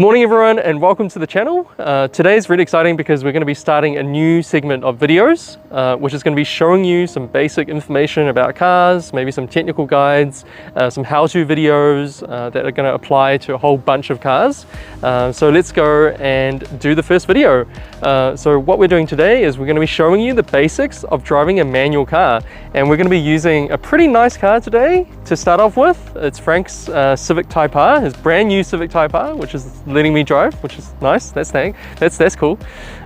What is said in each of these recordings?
Morning everyone and welcome to the channel. Today is really exciting because we're going to be starting a new segment of videos which is going to be showing you some basic information about cars, maybe some technical guides, some how-to videos that are going to apply to a whole bunch of cars. So let's go and do the first video. So what we're doing today is we're going to be showing you the basics of driving a manual car, and we're going to be using a pretty nice car today to start off with. It's Frank's Civic Type R, his brand new Civic Type R, which is letting me drive, which is nice. That's cool.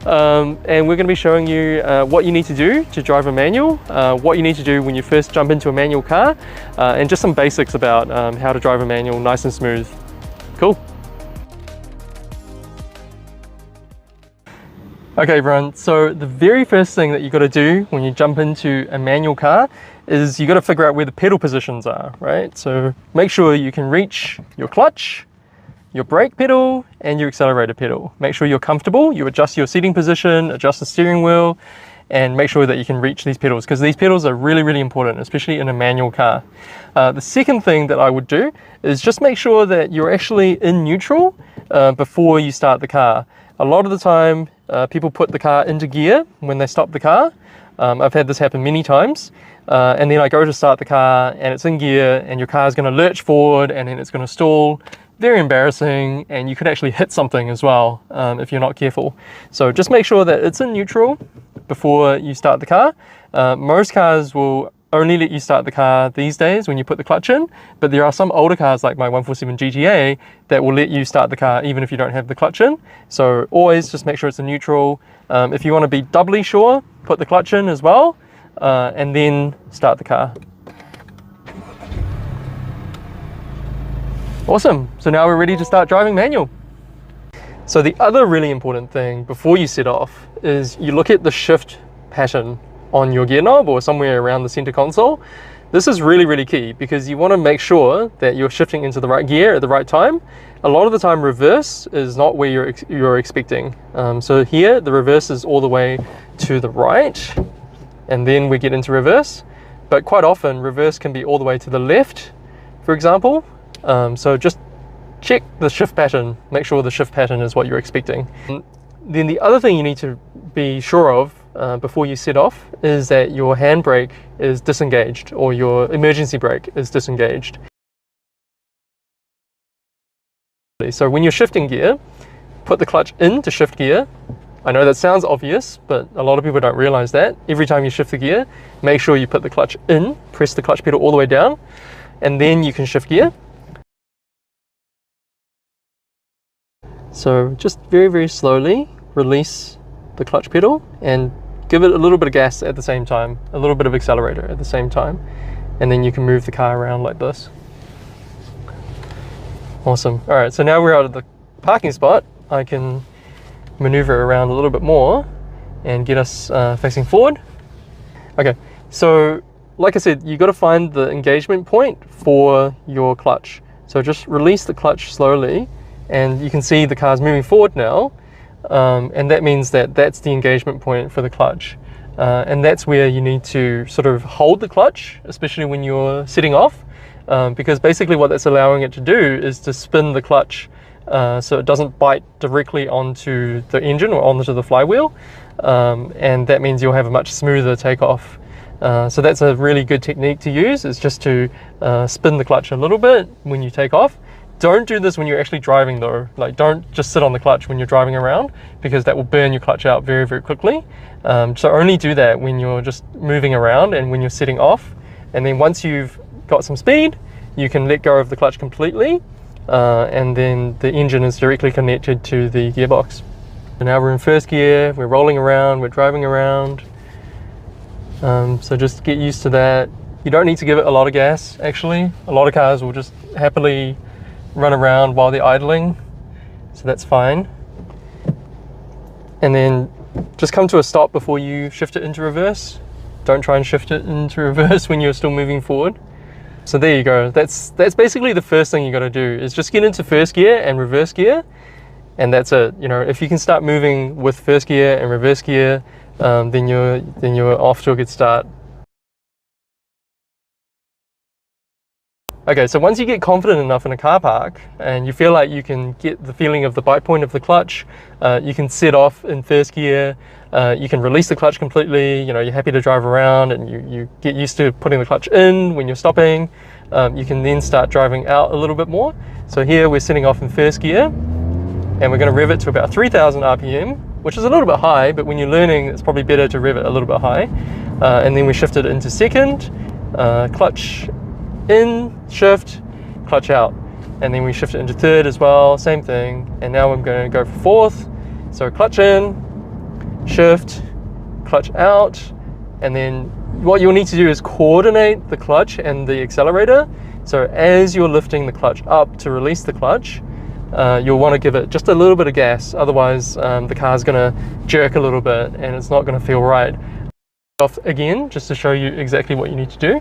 And we're going to be showing you what you need to do to drive a manual, what you need to do when you first jump into a manual car, and just some basics about how to drive a manual nice and smooth. Cool. Okay everyone, so the very first thing that you got to do when you jump into a manual car is you got to figure out where the pedal positions are, right? So make sure you can reach your clutch, your brake pedal and your accelerator pedal. Make sure you're comfortable, you adjust your seating position, adjust the steering wheel, and make sure that you can reach these pedals, because these pedals are really important, especially in a manual car. The second thing that I would do is just make sure that you're actually in neutral before you start the car. A lot of the time people put the car into gear when they stop the car. I've had this happen many times, and then I go to start the car and it's in gear and your car is going to lurch forward and then it's going to stall. Very embarrassing, and you could actually hit something as well if you're not careful. So just make sure that it's in neutral before you start the car. Most cars will only let you start the car these days when you put the clutch in, but there are some older cars like my 147 GTA that will let you start the car even if you don't have the clutch in. So always just make sure it's in neutral. If you want to be doubly sure, put the clutch in as well, and then start the car. Awesome, so now we're ready to start driving manual. So the other really important thing before you set off is you look at the shift pattern on your gear knob or somewhere around the center console. This is really key because you want to make sure that you're shifting into the right gear at the right time. A lot of the time reverse is not where you're expecting. So here the reverse is all the way to the right and then we get into reverse, but quite often reverse can be all the way to the left, for example. So just check the shift pattern, make sure the shift pattern is what you're expecting. Then the other thing you need to be sure of before you set off is that your handbrake is disengaged or your emergency brake is disengaged. So when you're shifting gear, put the clutch in to shift gear. I know that sounds obvious, but a lot of people don't realize that. Every time you shift the gear, make sure you put the clutch in, press the clutch pedal all the way down, and then you can shift gear. So just very slowly release the clutch pedal and give it a little bit of gas at the same time, a little bit of accelerator at the same time, and then you can move the car around like this. Awesome. All right, so now we're out of the parking spot. I can maneuver around a little bit more and get us facing forward. Okay, so like I said, you got to find the engagement point for your clutch. So just release the clutch slowly, and you can see the car's moving forward now, and that means that that's the engagement point for the clutch, and that's where you need to sort of hold the clutch, especially when you're setting off, because basically what that's allowing it to do is to spin the clutch so it doesn't bite directly onto the engine or onto the flywheel, and that means you'll have a much smoother takeoff. So that's a really good technique to use, is just to spin the clutch a little bit when you take off. Don't do this when you're actually driving though. Like, don't just sit on the clutch when you're driving around, because that will burn your clutch out very quickly. So only do that when you're just moving around and when you're setting off. And then once you've got some speed, you can let go of the clutch completely, and then the engine is directly connected to the gearbox. So now we're in first gear, we're rolling around, we're driving around. So just get used to that. You don't need to give it a lot of gas, actually. A lot of cars will just happily run around while they're idling, so that's fine. And then just come to a stop before you shift it into reverse. Don't try and shift it into reverse when you're still moving forward. So there you go. That's basically the first thing you got to do, is just get into first gear and reverse gear, and that's it. You know, if you can start moving with first gear and reverse gear, then you're off to a good start. Okay, so once you get confident enough in a car park and you feel like you can get the feeling of the bite point of the clutch, you can set off in first gear, you can release the clutch completely, you know, you're happy to drive around and you get used to putting the clutch in when you're stopping. You can then start driving out a little bit more. So here we're setting off in first gear and we're going to rev it to about 3,000 RPM, which is a little bit high, but when you're learning, it's probably better to rev it a little bit high. And then we shift it into second, clutch in, shift, clutch out, and then we shift it into third as well, same thing. And now I'm going to go for fourth, so clutch in, shift, clutch out, and then what you'll need to do is coordinate the clutch and the accelerator. So as you're lifting the clutch up to release the clutch, you'll want to give it just a little bit of gas, otherwise the car's going to jerk a little bit and it's not going to feel right. Off again, just to show you exactly what you need to do.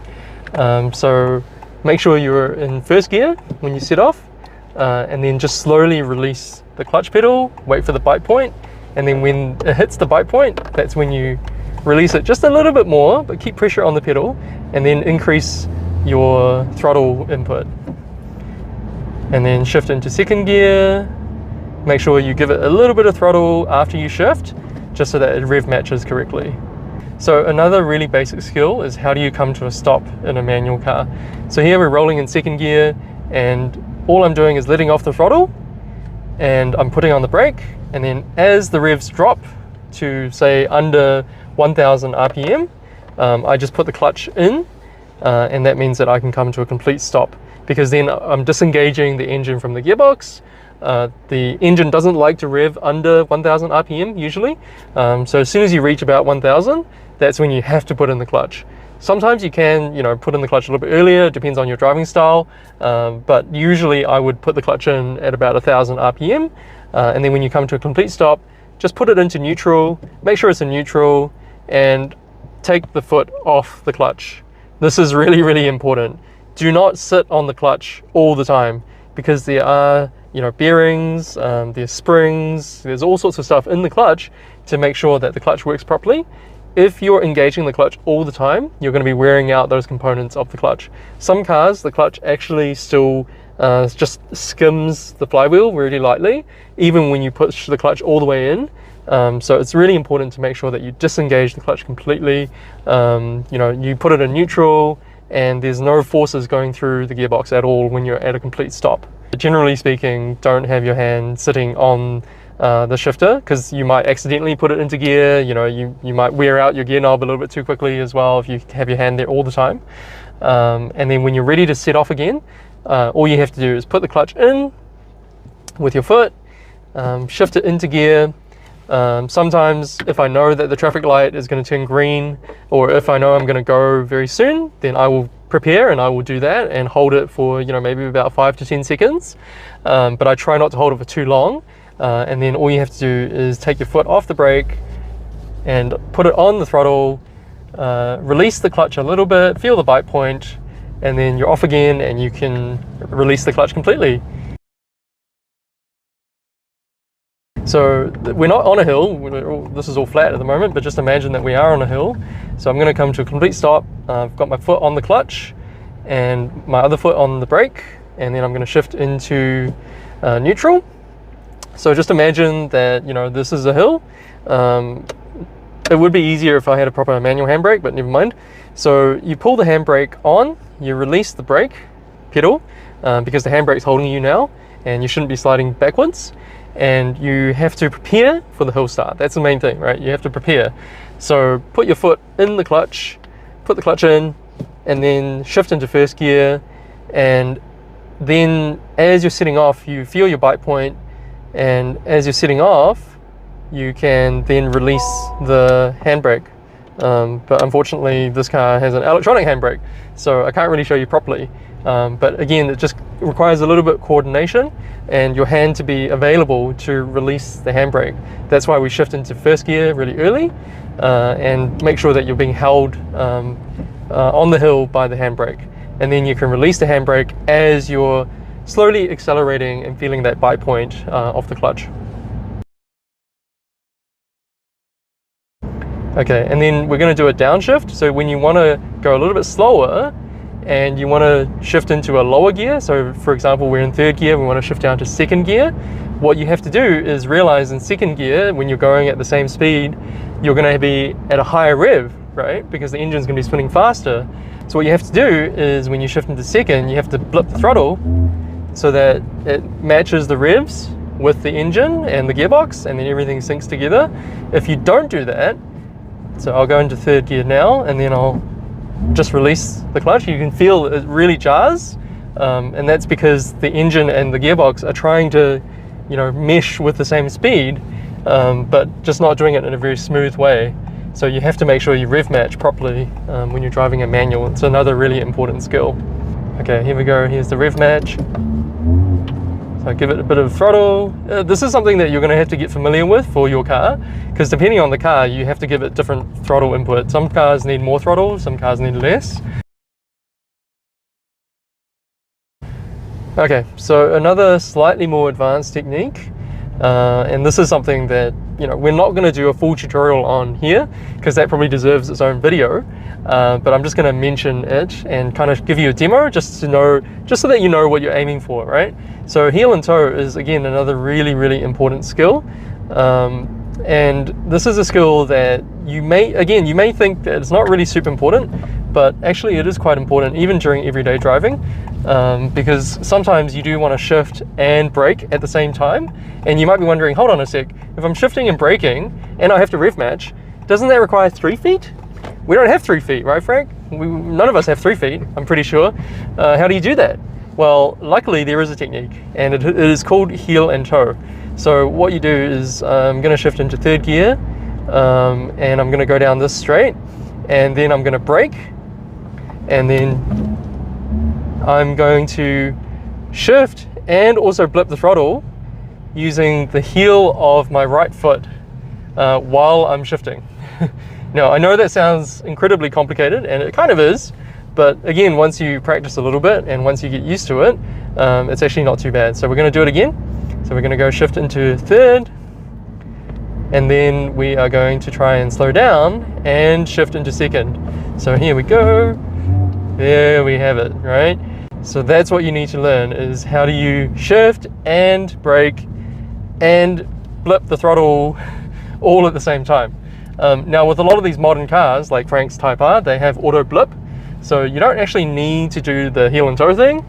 So make sure you're in first gear when you set off, and then just slowly release the clutch pedal, wait for the bite point, and then when it hits the bite point, that's when you release it just a little bit more, but keep pressure on the pedal, and then increase your throttle input. And then shift into second gear, make sure you give it a little bit of throttle after you shift, just so that it rev matches correctly. So another really basic skill is how do you come to a stop in a manual car. So here we're rolling in second gear and all I'm doing is letting off the throttle and I'm putting on the brake, and then as the revs drop to say under 1000 RPM, I just put the clutch in, and that means that I can come to a complete stop, because then I'm disengaging the engine from the gearbox. The engine doesn't like to rev under 1000 RPM usually, so as soon as you reach about 1000, that's when you have to put in the clutch. Sometimes you can, you know, put in the clutch a little bit earlier, depends on your driving style, but usually I would put the clutch in at about 1000 RPM, and then when you come to a complete stop, just put it into neutral, make sure it's in neutral, and take the foot off the clutch. This is really, really important. Do not sit on the clutch all the time, because there are, you know, bearings, there's springs, there's all sorts of stuff in the clutch to make sure that the clutch works properly. If you're engaging the clutch all the time, you're going to be wearing out those components of the clutch. Some cars, the clutch actually still just skims the flywheel really lightly, even when you push the clutch all the way in. So it's really important to make sure that you disengage the clutch completely. You know, you put it in neutral and there's no forces going through the gearbox at all when you're at a complete stop. Generally speaking, don't have your hand sitting on the shifter, because you might accidentally put it into gear. You know, you might wear out your gear knob a little bit too quickly as well if you have your hand there all the time. And then when you're ready to set off again, all you have to do is put the clutch in with your foot, shift it into gear. Sometimes if I know that the traffic light is going to turn green, or if I know I'm going to go very soon, then I will prepare and I will do that and hold it for, you know, maybe about 5 to 10 seconds. But I try not to hold it for too long. And then all you have to do is take your foot off the brake and put it on the throttle, release the clutch a little bit, feel the bite point, and then you're off again and you can release the clutch completely. So we're not on a hill, this is all flat at the moment, but just imagine that we are on a hill. So I'm going to come to a complete stop. I've got my foot on the clutch and my other foot on the brake, and then I'm going to shift into neutral. So just imagine that, you know, this is a hill. It would be easier if I had a proper manual handbrake, but never mind. So you pull the handbrake on, you release the brake pedal, because the handbrake's holding you now, and you shouldn't be sliding backwards. And you have to prepare for the hill start. That's the main thing, right? You have to prepare. So put your foot in the clutch, put the clutch in, and then shift into first gear. And then as you're setting off, you feel your bite point. And as you're setting off, you can then release the handbrake. But unfortunately, this car has an electronic handbrake, so I can't really show you properly. But again, it just requires a little bit of coordination and your hand to be available to release the handbrake. That's why we shift into first gear really early, and make sure that you're being held on the hill by the handbrake. And then you can release the handbrake as you're slowly accelerating and feeling that bite point of the clutch. Okay, and then we're going to do a downshift. So when you want to go a little bit slower and you want to shift into a lower gear, so for example we're in third gear, we want to shift down to second gear, what you have to do is realize in second gear, when you're going at the same speed, you're going to be at a higher rev, right? Because the engine's going to be spinning faster. So what you have to do is when you shift into second, you have to blip the throttle so that it matches the revs with the engine and the gearbox, and then everything syncs together. If you don't do that, so I'll go into third gear now, and then I'll just release the clutch. You can feel it really jars, and that's because the engine and the gearbox are trying to, you know, mesh with the same speed, but just not doing it in a very smooth way. So you have to make sure you rev match properly when you're driving a manual. It's another really important skill. Okay, here we go. Here's the rev match. So give it a bit of throttle. This is something that you're going to have to get familiar with for your car, because depending on the car, you have to give it different throttle input. Some cars need more throttle, some cars need less. Okay, so another slightly more advanced technique, and this is something that, you know, we're not going to do a full tutorial on here because that probably deserves its own video, but I'm just going to mention it and kind of give you a demo just to know, just so that you know what you're aiming for, right? So heel and toe is again another really important skill, and this is a skill that you may think that it's not really super important, but actually it is quite important even during everyday driving, because sometimes you do want to shift and brake at the same time, and you might be wondering, hold on a sec, if I'm shifting and braking and I have to rev match, doesn't that require 3 feet? We don't have 3 feet, right, Frank? None of us have 3 feet, I'm pretty sure. How do you do that? Well, luckily there is a technique, and it is called heel and toe. So what you do is I'm going to shift into third gear, and I'm going to go down this straight, and then I'm going to brake, and then I'm going to shift and also blip the throttle using the heel of my right foot while I'm shifting. Now, I know that sounds incredibly complicated, and it kind of is, but again, once you practice a little bit and once you get used to it, it's actually not too bad. So we're going to do it again. So we're going to go shift into third, and then we are going to try and slow down and shift into second. So here we go. There we have it, right? So that's what you need to learn, is how do you shift and brake and blip the throttle all at the same time. Now with a lot of these modern cars, like Frank's Type R, they have auto blip. So you don't actually need to do the heel and toe thing.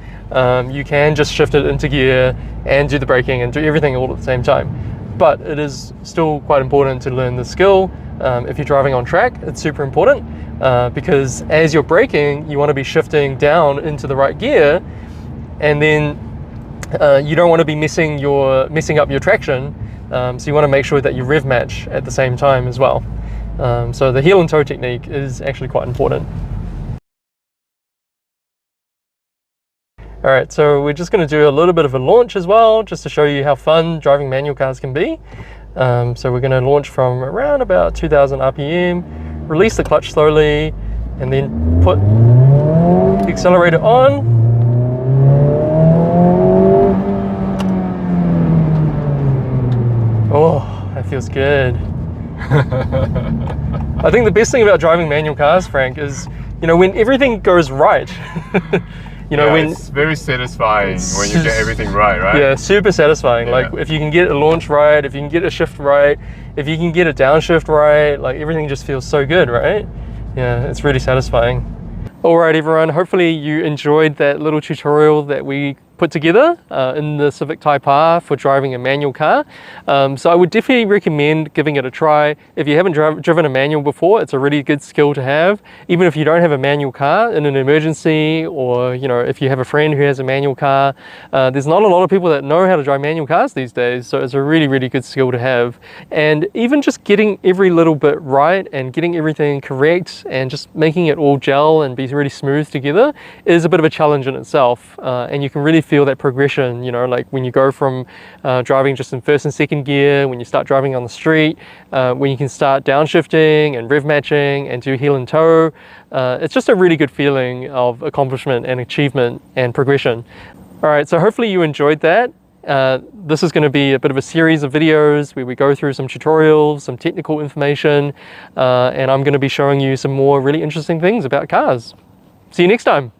You can just shift it into gear and do the braking and do everything all at the same time. But it is still quite important to learn the skill. If you're driving on track, it's super important, because as you're braking, you want to be shifting down into the right gear, and then you don't want to be messing up your traction. So you want to make sure that you rev match at the same time as well. So the heel and toe technique is actually quite important. Alright, so we're just going to do a little bit of a launch as well, just to show you how fun driving manual cars can be. So we're going to launch from around about 2000 RPM, release the clutch slowly, and then put the accelerator on. Oh, that feels good. I think the best thing about driving manual cars, Frank, is, you know, when everything goes right. You know, when it's very satisfying when you get everything right? Yeah, super satisfying. Yeah. Like if you can get a launch right, if you can get a shift right, if you can get a downshift right, like everything just feels so good, right? Yeah, it's really satisfying. All right, everyone, hopefully you enjoyed that little tutorial that we put together in the Civic Type R for driving a manual car. So I would definitely recommend giving it a try. If you haven't driven a manual before, it's a really good skill to have. Even if you don't have a manual car in an emergency, or you know, if you have a friend who has a manual car, there's not a lot of people that know how to drive manual cars these days, so it's a really good skill to have. And even just getting every little bit right and getting everything correct and just making it all gel and be really smooth together is a bit of a challenge in itself, and you can really feel that progression, you know, like when you go from driving just in first and second gear, when you start driving on the street, when you can start downshifting and rev matching and do heel and toe. It's just a really good feeling of accomplishment and achievement and progression. All right, so hopefully you enjoyed that. This is going to be a bit of a series of videos where we go through some tutorials, some technical information, and I'm going to be showing you some more really interesting things about cars. See you next time.